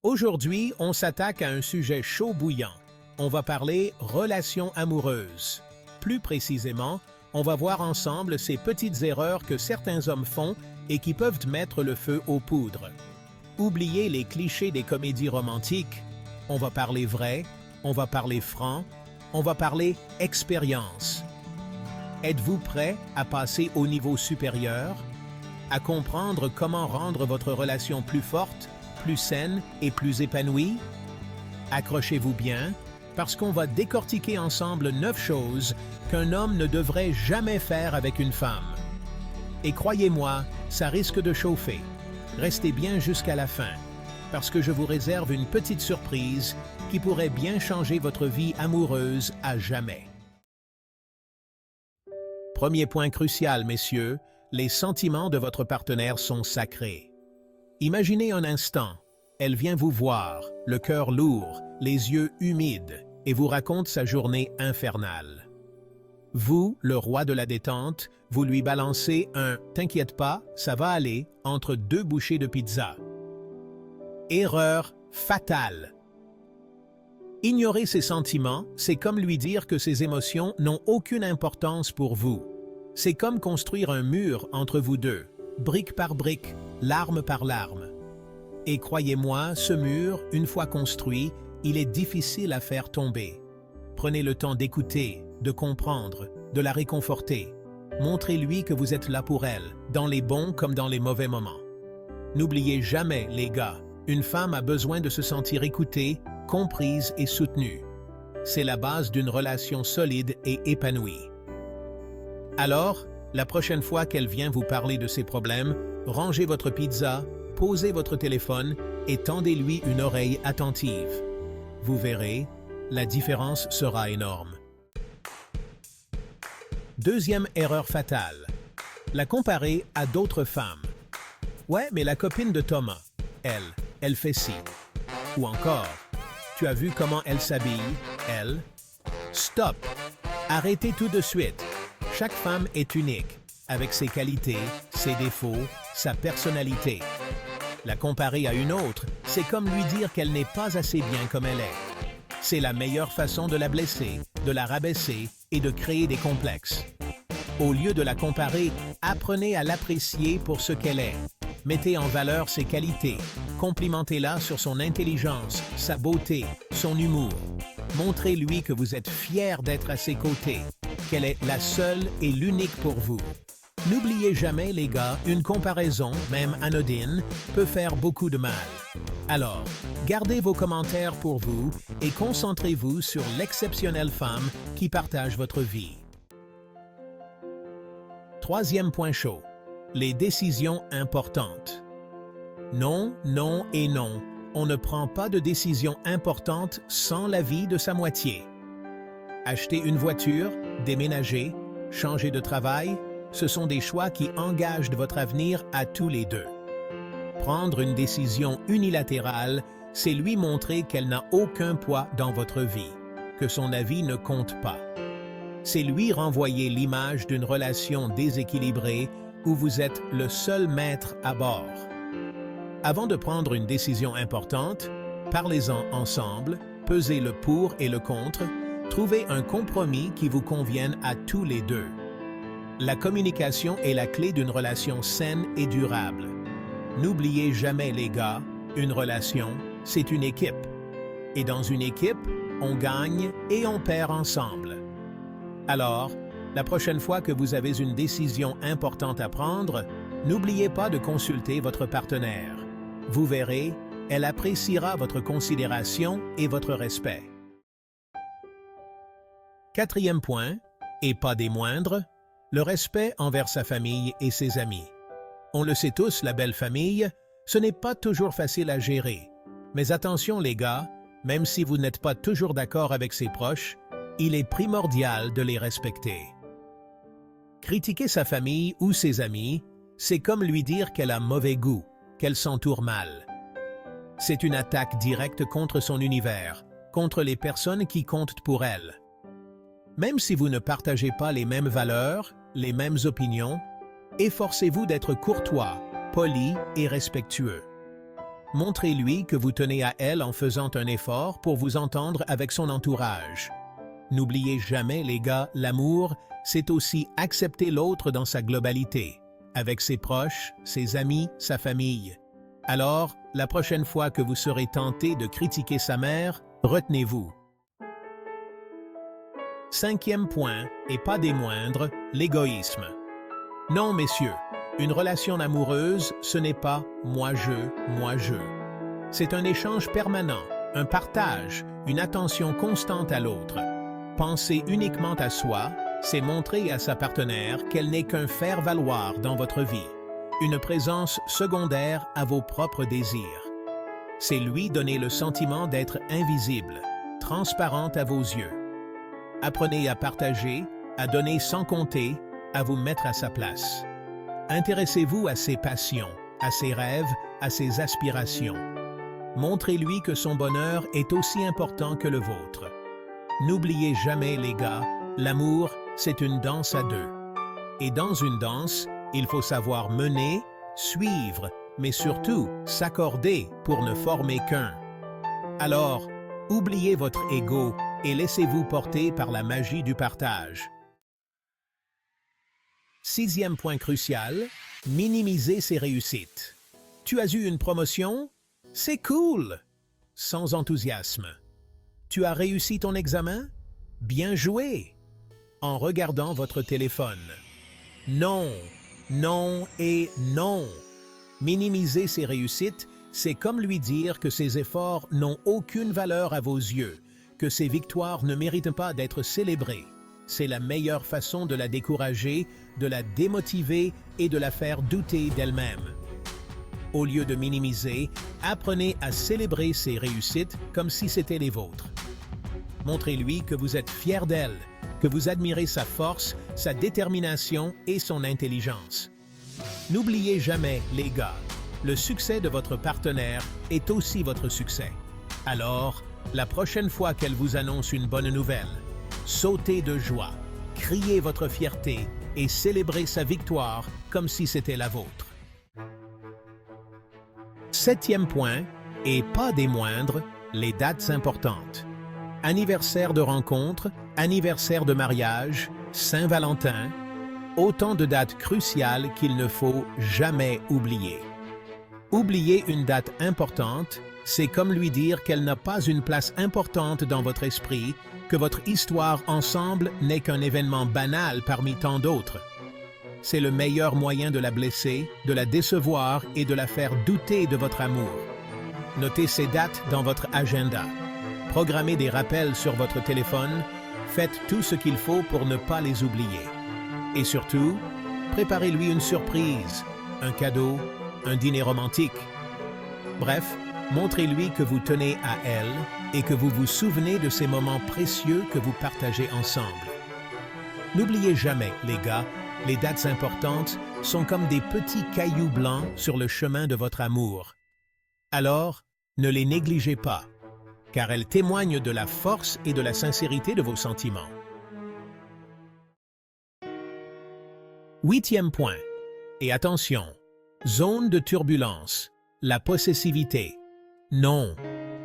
Aujourd'hui, on s'attaque à un sujet chaud bouillant. On va parler relations amoureuses. Plus précisément, on va voir ensemble ces petites erreurs que certains hommes font et qui peuvent mettre le feu aux poudres. Oubliez les clichés des comédies romantiques. On va parler vrai, on va parler franc, on va parler expérience. Êtes-vous prêt à passer au niveau supérieur? À comprendre comment rendre votre relation plus forte, plus saine et plus épanouie? Accrochez-vous bien, parce qu'on va décortiquer ensemble 9 choses qu'un homme ne devrait jamais faire avec une femme. Et croyez-moi, ça risque de chauffer. Restez bien jusqu'à la fin, parce que je vous réserve une petite surprise qui pourrait bien changer votre vie amoureuse à jamais. Premier point crucial, messieurs, les sentiments de votre partenaire sont sacrés. Imaginez un instant, elle vient vous voir, le cœur lourd, les yeux humides, et vous raconte sa journée infernale. Vous, le roi de la détente, vous lui balancez un « t'inquiète pas, ça va aller » entre 2 bouchées de pizza. Erreur fatale. Ignorer ses sentiments, c'est comme lui dire que ses émotions n'ont aucune importance pour vous. C'est comme construire un mur entre vous deux, brique par brique, larme par larme. Et croyez-moi, ce mur, une fois construit, il est difficile à faire tomber. Prenez le temps d'écouter, de comprendre, de la réconforter. Montrez-lui que vous êtes là pour elle, dans les bons comme dans les mauvais moments. N'oubliez jamais, les gars, une femme a besoin de se sentir écoutée, comprise et soutenue. C'est la base d'une relation solide et épanouie. Alors, la prochaine fois qu'elle vient vous parler de ses problèmes, rangez votre pizza, posez votre téléphone et tendez-lui une oreille attentive. Vous verrez, la différence sera énorme. Deuxième erreur fatale. La comparer à d'autres femmes. Ouais, mais la copine de Thomas, elle fait ci. Ou encore, tu as vu comment elle s'habille, elle? Stop! Arrêtez tout de suite. Chaque femme est unique, avec ses qualités, ses défauts, sa personnalité. La comparer à une autre, c'est comme lui dire qu'elle n'est pas assez bien comme elle est. C'est la meilleure façon de la blesser, de la rabaisser et de créer des complexes. Au lieu de la comparer, apprenez à l'apprécier pour ce qu'elle est. Mettez en valeur ses qualités, complimentez-la sur son intelligence, sa beauté, son humour. Montrez-lui que vous êtes fier d'être à ses côtés, qu'elle est la seule et l'unique pour vous. N'oubliez jamais, les gars, une comparaison, même anodine, peut faire beaucoup de mal. Alors, gardez vos commentaires pour vous et concentrez-vous sur l'exceptionnelle femme qui partage votre vie. Troisième point chaud. Les décisions importantes. Non, non et non. On ne prend pas de décision importante sans l'avis de sa moitié. Acheter une voiture, déménager, changer de travail, ce sont des choix qui engagent votre avenir à tous les deux. Prendre une décision unilatérale, c'est lui montrer qu'elle n'a aucun poids dans votre vie, que son avis ne compte pas. C'est lui renvoyer l'image d'une relation déséquilibrée où vous êtes le seul maître à bord. Avant de prendre une décision importante, parlez-en ensemble, pesez le pour et le contre, trouvez un compromis qui vous convienne à tous les deux. La communication est la clé d'une relation saine et durable. N'oubliez jamais, les gars, une relation, c'est une équipe. Et dans une équipe, on gagne et on perd ensemble. Alors, la prochaine fois que vous avez une décision importante à prendre, n'oubliez pas de consulter votre partenaire. Vous verrez, elle appréciera votre considération et votre respect. Quatrième point, et pas des moindres, le respect envers sa famille et ses amis. On le sait tous, la belle famille, ce n'est pas toujours facile à gérer. Mais attention les gars, même si vous n'êtes pas toujours d'accord avec ses proches, il est primordial de les respecter. Critiquer sa famille ou ses amis, c'est comme lui dire qu'elle a mauvais goût, qu'elle s'entoure mal. C'est une attaque directe contre son univers, contre les personnes qui comptent pour elle. Même si vous ne partagez pas les mêmes valeurs, les mêmes opinions, efforcez-vous d'être courtois, poli et respectueux. Montrez-lui que vous tenez à elle en faisant un effort pour vous entendre avec son entourage. N'oubliez jamais, les gars, l'amour, c'est aussi accepter l'autre dans sa globalité, avec ses proches, ses amis, sa famille. Alors, la prochaine fois que vous serez tenté de critiquer sa mère, retenez-vous. 5e point, et pas des moindres, l'égoïsme. Non, messieurs, une relation amoureuse, ce n'est pas « moi-je ». C'est un échange permanent, un partage, une attention constante à l'autre. Penser uniquement à soi, c'est montrer à sa partenaire qu'elle n'est qu'un faire-valoir dans votre vie, une présence secondaire à vos propres désirs. C'est lui donner le sentiment d'être invisible, transparente à vos yeux. Apprenez à partager, à donner sans compter, à vous mettre à sa place. Intéressez-vous à ses passions, à ses rêves, à ses aspirations. Montrez-lui que son bonheur est aussi important que le vôtre. N'oubliez jamais, les gars, l'amour, c'est une danse à deux. Et dans une danse, il faut savoir mener, suivre, mais surtout s'accorder pour ne former qu'un. Alors, oubliez votre ego et laissez-vous porter par la magie du partage. 6e point crucial, minimiser ses réussites. Tu as eu une promotion? C'est cool! Sans enthousiasme. Tu as réussi ton examen? Bien joué! En regardant votre téléphone. Non, non et non. Minimiser ses réussites, c'est comme lui dire que ses efforts n'ont aucune valeur à vos yeux, que ses victoires ne méritent pas d'être célébrées. C'est la meilleure façon de la décourager, de la démotiver et de la faire douter d'elle-même. Au lieu de minimiser, apprenez à célébrer ses réussites comme si c'était les vôtres. Montrez-lui que vous êtes fier d'elle, que vous admirez sa force, sa détermination et son intelligence. N'oubliez jamais, les gars, le succès de votre partenaire est aussi votre succès. Alors, la prochaine fois qu'elle vous annonce une bonne nouvelle, sautez de joie, criez votre fierté et célébrez sa victoire comme si c'était la vôtre. 7e point, et pas des moindres, les dates importantes. Anniversaire de rencontre, anniversaire de mariage, Saint-Valentin, autant de dates cruciales qu'il ne faut jamais oublier. Oublier une date importante, c'est comme lui dire qu'elle n'a pas une place importante dans votre esprit, que votre histoire ensemble n'est qu'un événement banal parmi tant d'autres. C'est le meilleur moyen de la blesser, de la décevoir et de la faire douter de votre amour. Notez ces dates dans votre agenda. Programmez des rappels sur votre téléphone. Faites tout ce qu'il faut pour ne pas les oublier. Et surtout, préparez-lui une surprise, un cadeau, un dîner romantique. Bref, montrez-lui que vous tenez à elle et que vous vous souvenez de ces moments précieux que vous partagez ensemble. N'oubliez jamais, les gars, les dates importantes sont comme des petits cailloux blancs sur le chemin de votre amour. Alors, ne les négligez pas, car elles témoignent de la force et de la sincérité de vos sentiments. 8e point. Et attention, zone de turbulence, la possessivité. Non,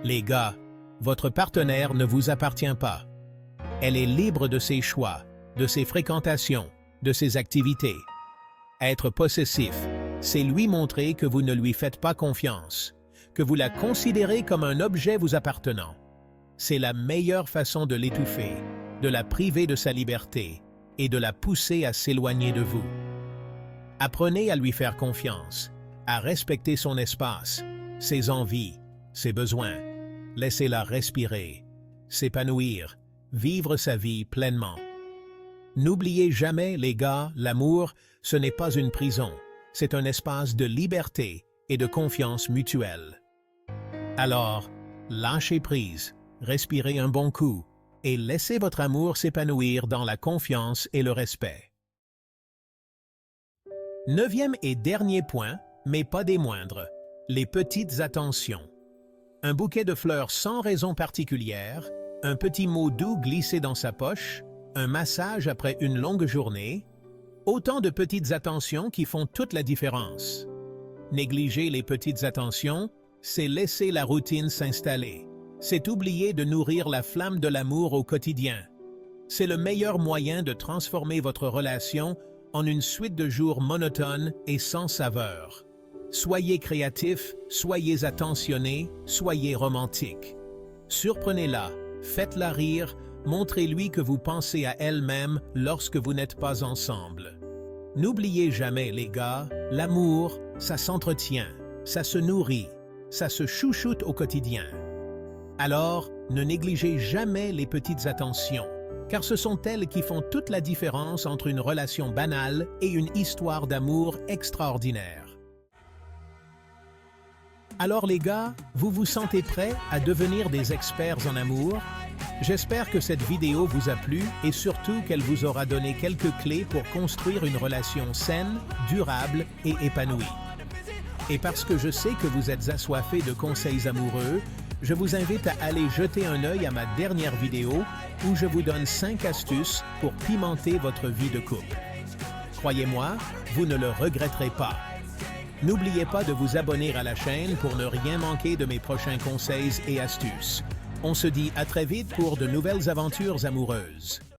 les gars, votre partenaire ne vous appartient pas. Elle est libre de ses choix, de ses fréquentations, de ses activités. Être possessif, c'est lui montrer que vous ne lui faites pas confiance, que vous la considérez comme un objet vous appartenant. C'est la meilleure façon de l'étouffer, de la priver de sa liberté et de la pousser à s'éloigner de vous. Apprenez à lui faire confiance, à respecter son espace, ses envies, ses besoins. Laissez-la respirer, s'épanouir, vivre sa vie pleinement. N'oubliez jamais, les gars, l'amour, ce n'est pas une prison, c'est un espace de liberté et de confiance mutuelle. Alors, lâchez prise, respirez un bon coup et laissez votre amour s'épanouir dans la confiance et le respect. 9e et dernier point, mais pas des moindres, les petites attentions. Un bouquet de fleurs sans raison particulière, un petit mot doux glissé dans sa poche, un massage après une longue journée, autant de petites attentions qui font toute la différence. Négliger les petites attentions, c'est laisser la routine s'installer. C'est oublier de nourrir la flamme de l'amour au quotidien. C'est le meilleur moyen de transformer votre relation en une suite de jours monotones et sans saveur. Soyez créatif, soyez attentionné, soyez romantique. Surprenez-la, faites-la rire, montrez-lui que vous pensez à elle-même lorsque vous n'êtes pas ensemble. N'oubliez jamais, les gars, l'amour, ça s'entretient, ça se nourrit, ça se chouchoute au quotidien. Alors, ne négligez jamais les petites attentions, car ce sont elles qui font toute la différence entre une relation banale et une histoire d'amour extraordinaire. Alors les gars, vous vous sentez prêts à devenir des experts en amour? J'espère que cette vidéo vous a plu et surtout qu'elle vous aura donné quelques clés pour construire une relation saine, durable et épanouie. Et parce que je sais que vous êtes assoiffés de conseils amoureux, je vous invite à aller jeter un œil à ma dernière vidéo où je vous donne 5 astuces pour pimenter votre vie de couple. Croyez-moi, vous ne le regretterez pas. N'oubliez pas de vous abonner à la chaîne pour ne rien manquer de mes prochains conseils et astuces. On se dit à très vite pour de nouvelles aventures amoureuses.